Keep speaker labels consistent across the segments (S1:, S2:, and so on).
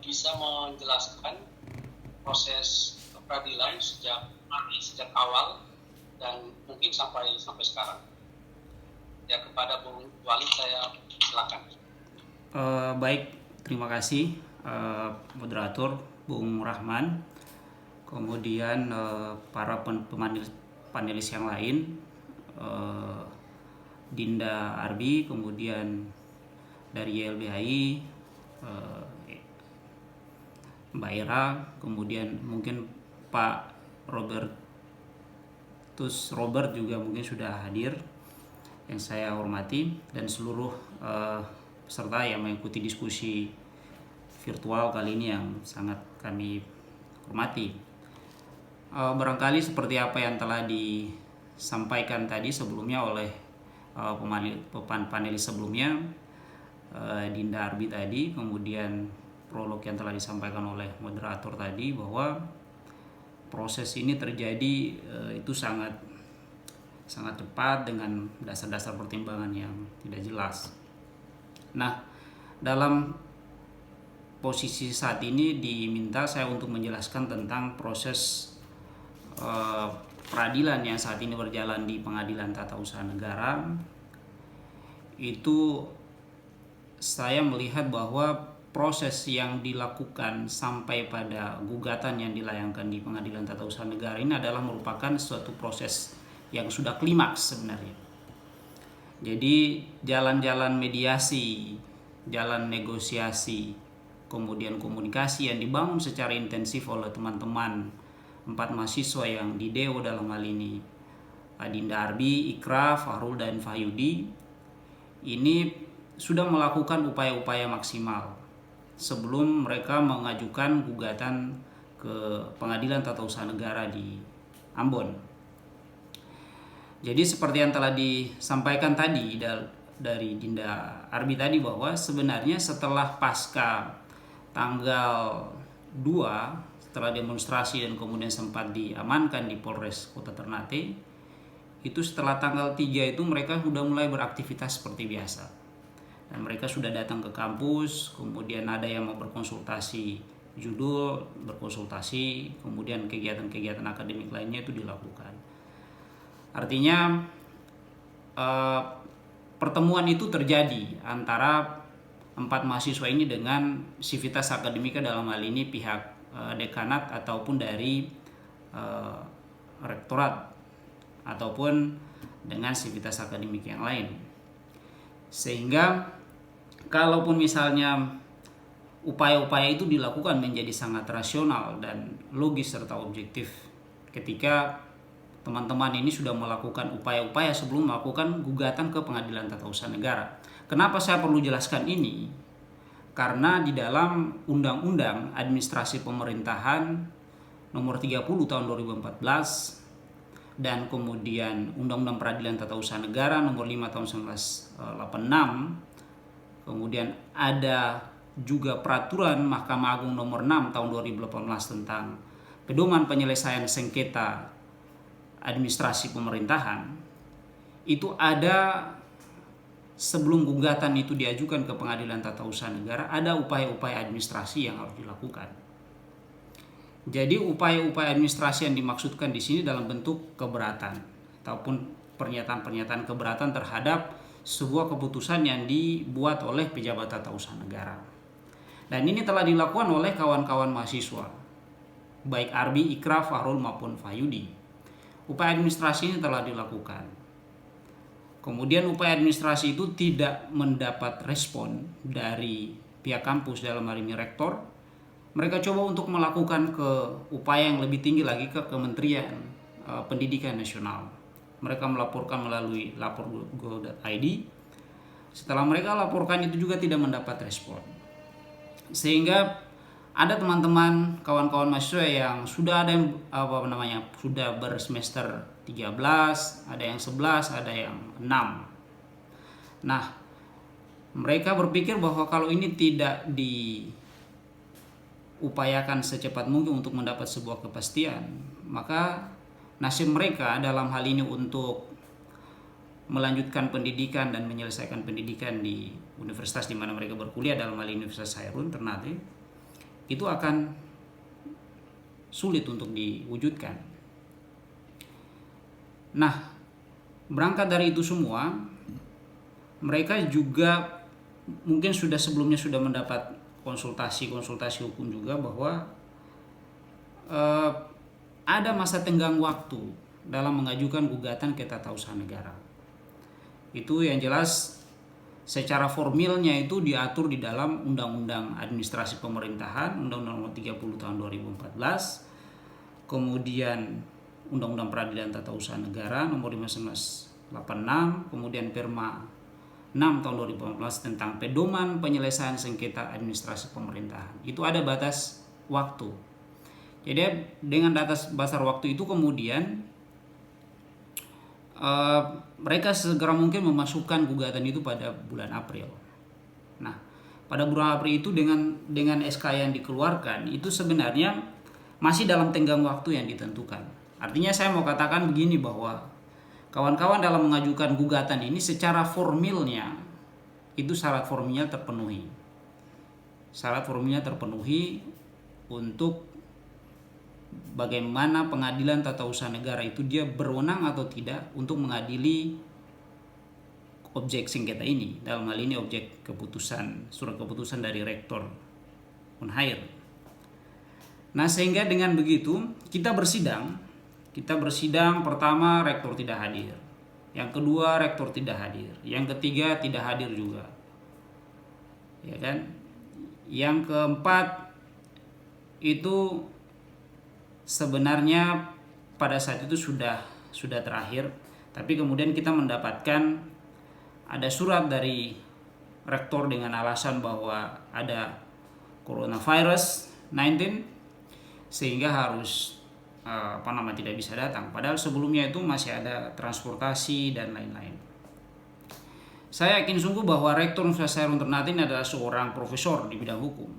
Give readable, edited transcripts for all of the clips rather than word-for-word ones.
S1: bisa menjelaskan proses peradilan sejak awal dan mungkin sampai sekarang. Ya, kepada Bung Walid saya silakan.
S2: Baik, terima kasih moderator Bung Rahman, kemudian para panelis yang lain, Dinda Arbi, kemudian dari YLBHI, Mbak Era, kemudian mungkin Pak Robert juga mungkin sudah hadir, yang saya hormati, dan seluruh peserta yang mengikuti diskusi virtual kali ini yang sangat kami hormati. Barangkali seperti apa yang telah disampaikan tadi sebelumnya oleh panelis sebelumnya, Dinda Arbi tadi, kemudian prolog yang telah disampaikan oleh moderator tadi, bahwa proses ini terjadi itu sangat cepat dengan dasar-dasar pertimbangan yang tidak jelas. Nah, dalam posisi saat ini diminta saya untuk menjelaskan tentang proses peradilan yang saat ini berjalan di Pengadilan Tata Usaha Negara. Itu saya melihat bahwa proses yang dilakukan sampai pada gugatan yang dilayangkan di Pengadilan Tata Usaha Negara ini adalah merupakan suatu proses yang sudah klimaks sebenarnya. Jadi jalan-jalan mediasi, jalan negosiasi, kemudian komunikasi yang dibangun secara intensif oleh teman-teman 4 mahasiswa yang di DEO dalam hal ini, Dinda Arbi, Ikra, Fahrul, dan Fahyudi, ini sudah melakukan upaya-upaya maksimal sebelum mereka mengajukan gugatan ke Pengadilan Tata Usaha Negara di Ambon. Jadi seperti yang telah disampaikan tadi dari Dinda Arbi tadi, bahwa sebenarnya setelah pasca tanggal 2, setelah demonstrasi dan kemudian sempat diamankan di Polres Kota Ternate, itu setelah tanggal 3 itu mereka sudah mulai beraktivitas seperti biasa. Dan mereka sudah datang ke kampus, kemudian ada yang mau berkonsultasi judul, berkonsultasi, kemudian kegiatan-kegiatan akademik lainnya itu dilakukan. Artinya pertemuan itu terjadi antara 4 mahasiswa ini dengan sivitas akademika, dalam hal ini pihak dekanat ataupun dari rektorat ataupun dengan sivitas akademik yang lain. Sehingga kalaupun misalnya upaya-upaya itu dilakukan menjadi sangat rasional dan logis serta objektif ketika teman-teman ini sudah melakukan upaya-upaya sebelum melakukan gugatan ke Pengadilan Tata Usaha Negara. Kenapa saya perlu jelaskan ini? Karena di dalam Undang-Undang Administrasi Pemerintahan Nomor 30 Tahun 2014 dan kemudian Undang-Undang Peradilan Tata Usaha Negara Nomor 5 Tahun 1986, kemudian ada juga Peraturan Mahkamah Agung Nomor 6 Tahun 2018 tentang pedoman penyelesaian sengketa administrasi pemerintahan. Itu ada, sebelum gugatan itu diajukan ke Pengadilan Tata Usaha Negara, ada upaya-upaya administrasi yang harus dilakukan. Jadi upaya-upaya administrasi yang dimaksudkan di sini dalam bentuk keberatan ataupun pernyataan-pernyataan keberatan terhadap sebuah keputusan yang dibuat oleh pejabat tata usaha negara. Dan ini telah dilakukan oleh kawan-kawan mahasiswa, baik Arbi, Ikra, Fahrul maupun Fahyudi. Upaya administrasi ini telah dilakukan. Kemudian upaya administrasi itu tidak mendapat respon dari pihak kampus, dalam hal ini rektor. Mereka coba untuk melakukan upaya yang lebih tinggi lagi ke Kementerian Pendidikan Nasional. Mereka melaporkan melalui lapor.go.id. Setelah mereka laporkan itu juga tidak mendapat respon. Sehingga ada teman-teman, kawan-kawan mahasiswa yang sudah ada yang sudah bersemester 13, ada yang 11, ada yang 6. Nah, mereka berpikir bahwa kalau ini tidak diupayakan secepat mungkin untuk mendapat sebuah kepastian, maka nasib mereka dalam hal ini untuk melanjutkan pendidikan dan menyelesaikan pendidikan di universitas di mana mereka berkuliah, dalam hal ini Universitas Hairun Ternate, itu akan sulit untuk diwujudkan. Nah, berangkat dari itu semua, mereka juga mungkin sebelumnya sudah mendapat konsultasi hukum juga bahwa ada masa tenggang waktu dalam mengajukan gugatan ke tata usaha negara. Itu yang jelas secara formilnya itu diatur di dalam Undang-Undang Administrasi Pemerintahan, Undang-Undang Nomor 30 Tahun 2014, kemudian Undang-Undang Peradilan Tata Usaha Negara Nomor 1586, kemudian Perma 6 Tahun 2014 tentang pedoman penyelesaian sengketa administrasi pemerintahan. Itu ada batas waktu. Jadi dengan batas waktu itu kemudian mereka segera mungkin memasukkan gugatan itu pada bulan April. Nah, pada bulan April itu dengan SK yang dikeluarkan itu sebenarnya masih dalam tenggang waktu yang ditentukan. Artinya saya mau katakan begini, bahwa kawan-kawan dalam mengajukan gugatan ini secara formilnya itu syarat formilnya terpenuhi. Syarat formilnya terpenuhi untuk bagaimana pengadilan tata usaha negara itu dia berwenang atau tidak untuk mengadili objek sengketa ini. Dalam hal ini objek keputusan, surat keputusan dari Rektor Unhair. Nah, sehingga dengan begitu kita bersidang pertama rektor tidak hadir. Yang kedua rektor tidak hadir. Yang ketiga tidak hadir juga. Ya kan? Yang keempat itu sebenarnya pada saat itu sudah terakhir, tapi kemudian kita mendapatkan ada surat dari rektor dengan alasan bahwa ada coronavirus 19 sehingga harus tidak bisa datang. Padahal sebelumnya itu masih ada transportasi dan lain-lain. Saya yakin sungguh bahwa Rektor Universitas Hairun Ternate adalah seorang profesor di bidang hukum,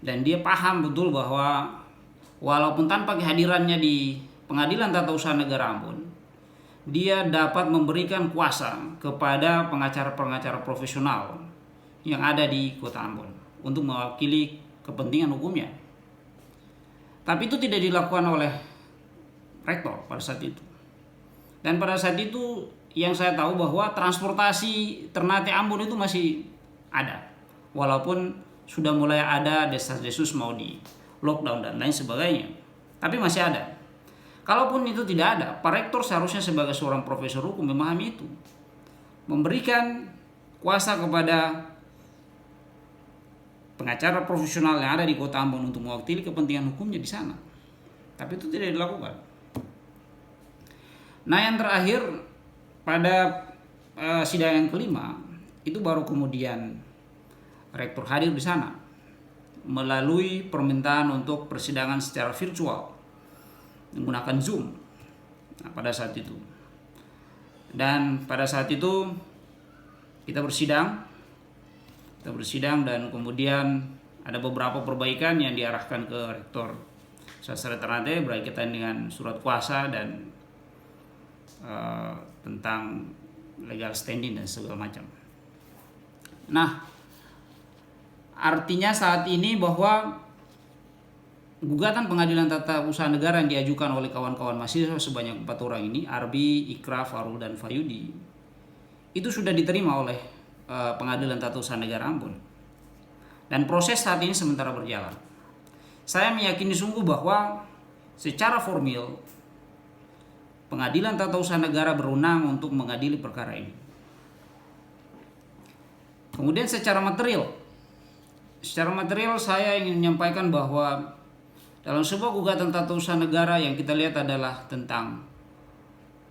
S2: dan dia paham betul bahwa walaupun tanpa kehadirannya di Pengadilan Tata Usaha Negara Ambon, dia dapat memberikan kuasa kepada pengacara-pengacara profesional yang ada di Kota Ambon untuk mewakili kepentingan hukumnya. Tapi itu tidak dilakukan oleh rektor pada saat itu. Dan pada saat itu yang saya tahu bahwa transportasi Ternate Ambon itu masih ada, walaupun sudah mulai ada desas-desus mau di lockdown dan lain sebagainya, tapi masih ada. Kalaupun itu tidak ada, Pak Rektor seharusnya sebagai seorang profesor hukum memahami itu, memberikan kuasa kepada pengacara profesional yang ada di Kota Ambon untuk mewakili kepentingan hukumnya di sana. Tapi itu tidak dilakukan. Nah, yang terakhir pada sidang yang kelima itu baru kemudian rektor hadir di sana melalui permintaan untuk persidangan secara virtual menggunakan Zoom. Nah, pada saat itu. Dan pada saat itu kita bersidang dan kemudian ada beberapa perbaikan yang diarahkan ke Rektor Sastra Ternate berkaitan dengan surat kuasa dan tentang legal standing dan segala macam. Nah, artinya saat ini bahwa gugatan Pengadilan Tata Usaha Negara yang diajukan oleh kawan-kawan mahasiswa sebanyak 4 orang ini, Arbi, Ikra, Farul, dan Fayudi, itu sudah diterima oleh Pengadilan Tata Usaha Negara Ambon. Dan proses saat ini sementara berjalan. Saya meyakini sungguh bahwa secara formil Pengadilan Tata Usaha Negara berwenang untuk mengadili perkara ini. Kemudian secara material saya ingin menyampaikan bahwa dalam sebuah gugatan tata usaha negara yang kita lihat adalah tentang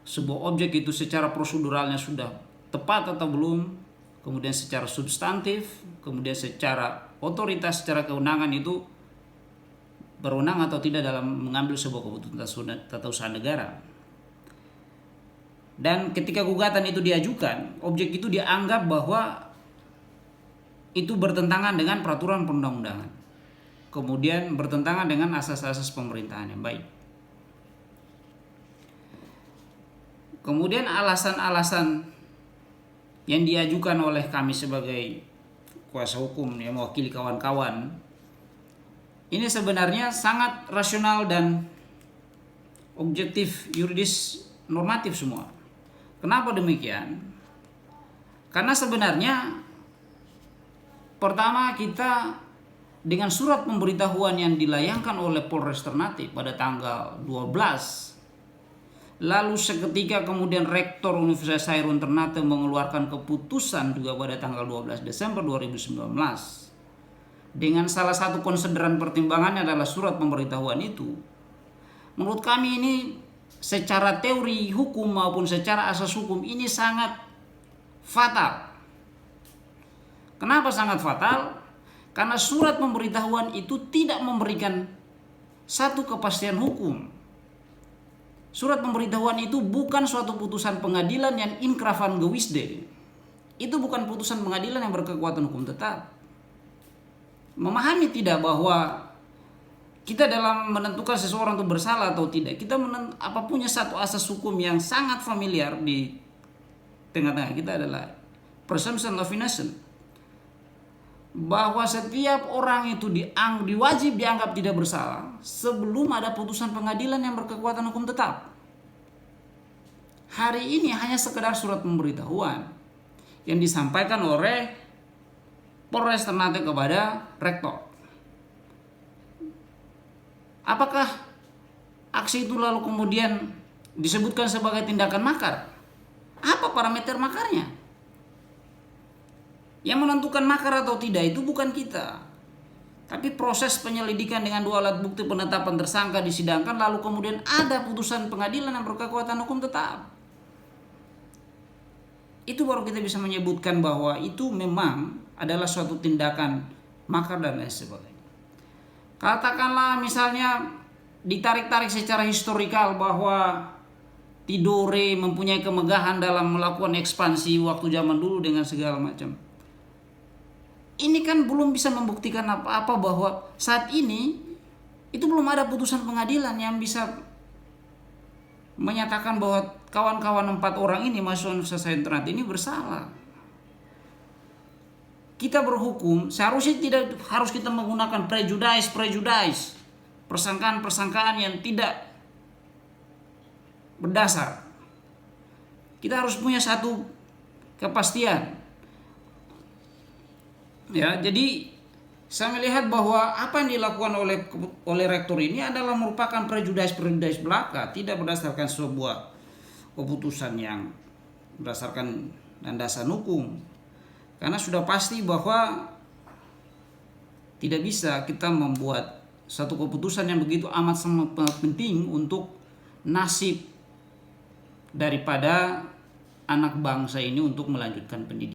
S2: sebuah objek itu secara proseduralnya sudah tepat atau belum, kemudian secara substantif, kemudian secara otoritas, secara kewenangan itu berwenang atau tidak dalam mengambil sebuah keputusan tata usaha negara. Dan ketika gugatan itu diajukan, objek itu dianggap bahwa itu bertentangan dengan peraturan perundang-undangan, kemudian bertentangan dengan asas-asas pemerintahan yang baik. Kemudian alasan-alasan yang diajukan oleh kami sebagai kuasa hukum yang mewakili kawan-kawan ini sebenarnya sangat rasional dan objektif, yuridis, normatif semua. Kenapa demikian? Karena sebenarnya pertama, kita dengan surat pemberitahuan yang dilayangkan oleh Polres Ternate pada tanggal 12, lalu seketika kemudian Rektor Universitas Hairun Ternate mengeluarkan keputusan juga pada tanggal 12 Desember 2019. Dengan salah satu konsideran pertimbangannya adalah surat pemberitahuan itu. Menurut kami ini secara teori hukum maupun secara asas hukum ini sangat fatal. Kenapa sangat fatal? Karena surat pemberitahuan itu tidak memberikan satu kepastian hukum. Surat pemberitahuan itu bukan suatu putusan pengadilan yang inkrafan gewisde. Itu bukan putusan pengadilan yang berkekuatan hukum tetap. Memahami tidak bahwa kita dalam menentukan seseorang itu bersalah atau tidak, kita punya satu asas hukum yang sangat familiar di tengah-tengah kita adalah presumption of innocence. Bahwa setiap orang itu diwajib dianggap tidak bersalah sebelum ada putusan pengadilan yang berkekuatan hukum tetap. Hari ini hanya sekedar surat pemberitahuan yang disampaikan oleh Polres Ternate kepada Rektor. Apakah aksi itu lalu kemudian disebutkan sebagai tindakan makar? Apa parameter makarnya? Yang menentukan makar atau tidak itu bukan kita. Tapi proses penyelidikan dengan 2 alat bukti penetapan tersangka disidangkan lalu kemudian ada putusan pengadilan yang berkekuatan hukum tetap. Itu baru kita bisa menyebutkan bahwa itu memang adalah suatu tindakan makar dan lain sebagainya. Katakanlah misalnya ditarik-tarik secara historikal bahwa Tidore mempunyai kemegahan dalam melakukan ekspansi waktu zaman dulu dengan segala macam. Ini kan belum bisa membuktikan apa-apa bahwa saat ini itu belum ada putusan pengadilan yang bisa menyatakan bahwa kawan-kawan 4 orang ini mahasiswa Universitas Ternate ini bersalah. Kita berhukum seharusnya tidak harus kita menggunakan prejudice, persangkaan yang tidak berdasar. Kita harus punya satu kepastian. Ya, jadi saya melihat bahwa apa yang dilakukan oleh rektor ini adalah merupakan prejudice belaka, tidak berdasarkan sebuah keputusan yang berdasarkan landasan hukum. Karena sudah pasti bahwa tidak bisa kita membuat satu keputusan yang begitu amat sangat penting untuk nasib daripada anak bangsa ini untuk melanjutkan pendidikan.